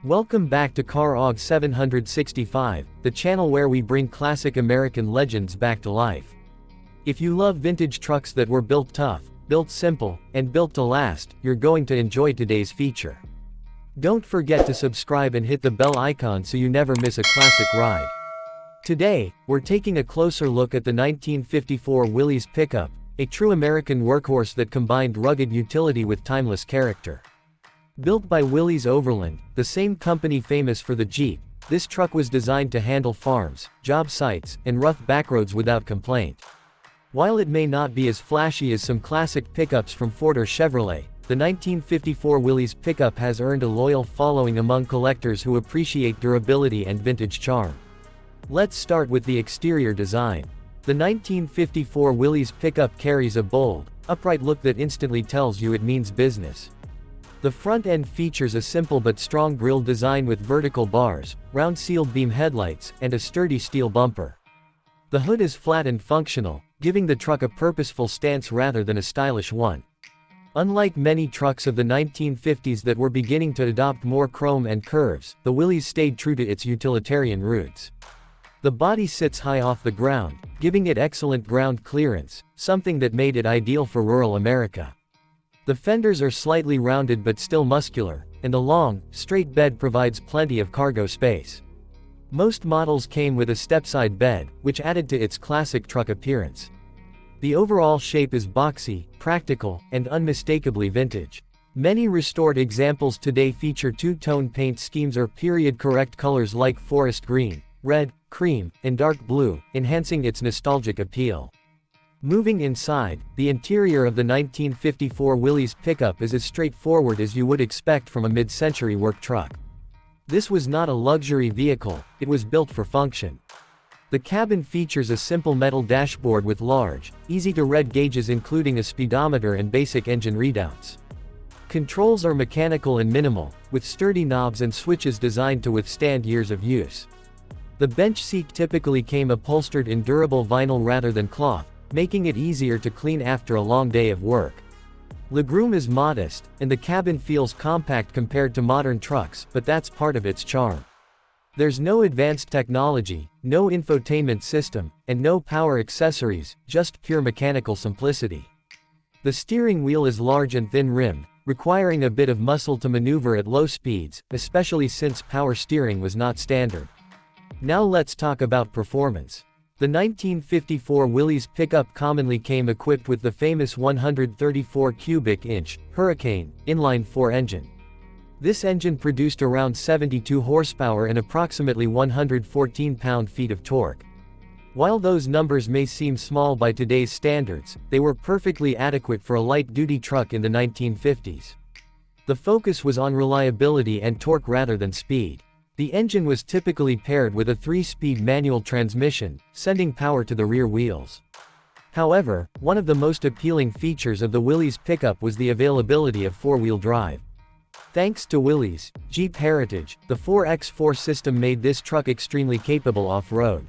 Welcome back to CarOg 765, the channel where we bring classic American legends back to life. If you love vintage trucks that were built tough, built simple, and built to last, you're going to enjoy today's feature. Don't forget to subscribe and hit the bell icon so you never miss a classic ride. Today, we're taking a closer look at the 1954 Willys Pickup, a true American workhorse that combined rugged utility with timeless character. Built by Willys Overland, the same company famous for the Jeep, this truck was designed to handle farms, job sites, and rough backroads without complaint. While it may not be as flashy as some classic pickups from Ford or Chevrolet, the 1954 Willys Pickup has earned a loyal following among collectors who appreciate durability and vintage charm. Let's start with the exterior design. The 1954 Willys Pickup carries a bold, upright look that instantly tells you it means business. The front end features a simple but strong grille design with vertical bars, round sealed beam headlights, and a sturdy steel bumper. The hood is flat and functional, giving the truck a purposeful stance rather than a stylish one. Unlike many trucks of the 1950s that were beginning to adopt more chrome and curves, the Willys stayed true to its utilitarian roots. The body sits high off the ground, giving it excellent ground clearance, something that made it ideal for rural America. The fenders are slightly rounded but still muscular, and the long, straight bed provides plenty of cargo space. Most models came with a stepside bed, which added to its classic truck appearance. The overall shape is boxy, practical, and unmistakably vintage. Many restored examples today feature two-tone paint schemes or period-correct colors like forest green, red, cream, and dark blue, enhancing its nostalgic appeal. Moving inside, the interior of the 1954 Willys Pickup is as straightforward as you would expect from a mid-century work truck. This was not a luxury vehicle, it was built for function. The cabin features a simple metal dashboard with large, easy-to-read gauges including a speedometer and basic engine readouts. Controls are mechanical and minimal, with sturdy knobs and switches designed to withstand years of use. The bench seat typically came upholstered in durable vinyl rather than cloth, making it easier to clean after a long day of work. Legroom is modest, and the cabin feels compact compared to modern trucks, but that's part of its charm. There's no advanced technology, no infotainment system, and no power accessories, just pure mechanical simplicity. The steering wheel is large and thin-rimmed, requiring a bit of muscle to maneuver at low speeds, especially since power steering was not standard. Now let's talk about performance. The 1954 Willys Pickup commonly came equipped with the famous 134 cubic inch Hurricane inline-4 engine. This engine produced around 72 horsepower and approximately 114 pound-feet of torque. While those numbers may seem small by today's standards, they were perfectly adequate for a light-duty truck in the 1950s. The focus was on reliability and torque rather than speed. The engine was typically paired with a 3-speed manual transmission, sending power to the rear wheels. However, one of the most appealing features of the Willys Pickup was the availability of 4-wheel drive. Thanks to Willys' Jeep heritage, the 4x4 system made this truck extremely capable off-road.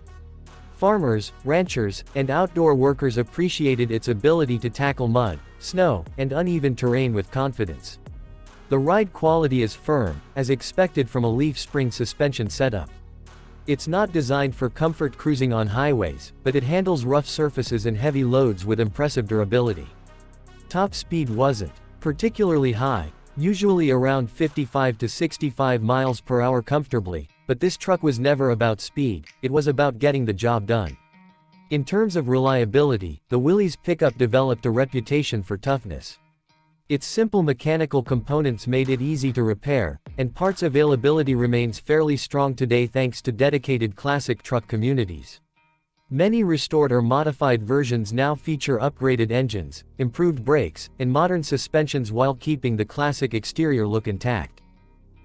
Farmers, ranchers, and outdoor workers appreciated its ability to tackle mud, snow, and uneven terrain with confidence. The ride quality is firm, as expected from a leaf spring suspension setup. It's not designed for comfort cruising on highways, but it handles rough surfaces and heavy loads with impressive durability. Top speed wasn't particularly high, usually around 55 to 65 miles per hour comfortably, but this truck was never about speed, it was about getting the job done. In terms of reliability, the Willys Pickup developed a reputation for toughness. Its simple mechanical components made it easy to repair, and parts availability remains fairly strong today thanks to dedicated classic truck communities. Many restored or modified versions now feature upgraded engines, improved brakes, and modern suspensions while keeping the classic exterior look intact.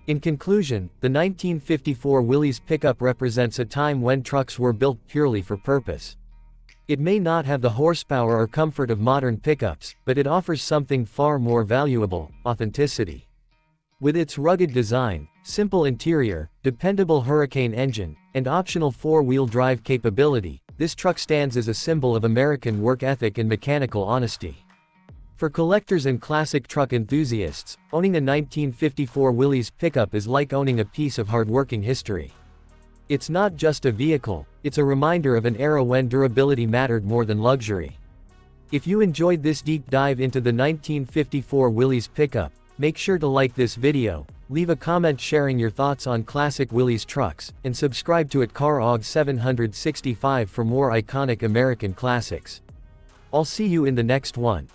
In conclusion, the 1954 Willys Pickup represents a time when trucks were built purely for purpose. It may not have the horsepower or comfort of modern pickups, but it offers something far more valuable: authenticity. With its rugged design, simple interior, dependable Hurricane engine, and optional 4-wheel drive capability, this truck stands as a symbol of American work ethic and mechanical honesty. For collectors and classic truck enthusiasts, owning a 1954 Willys Pickup is like owning a piece of hard-working history. It's not just a vehicle, it's a reminder of an era when durability mattered more than luxury. If you enjoyed this deep dive into the 1954 Willys Pickup, make sure to like this video, leave a comment sharing your thoughts on classic Willys trucks, and subscribe to CarOg 765 for more iconic American classics. I'll see you in the next one.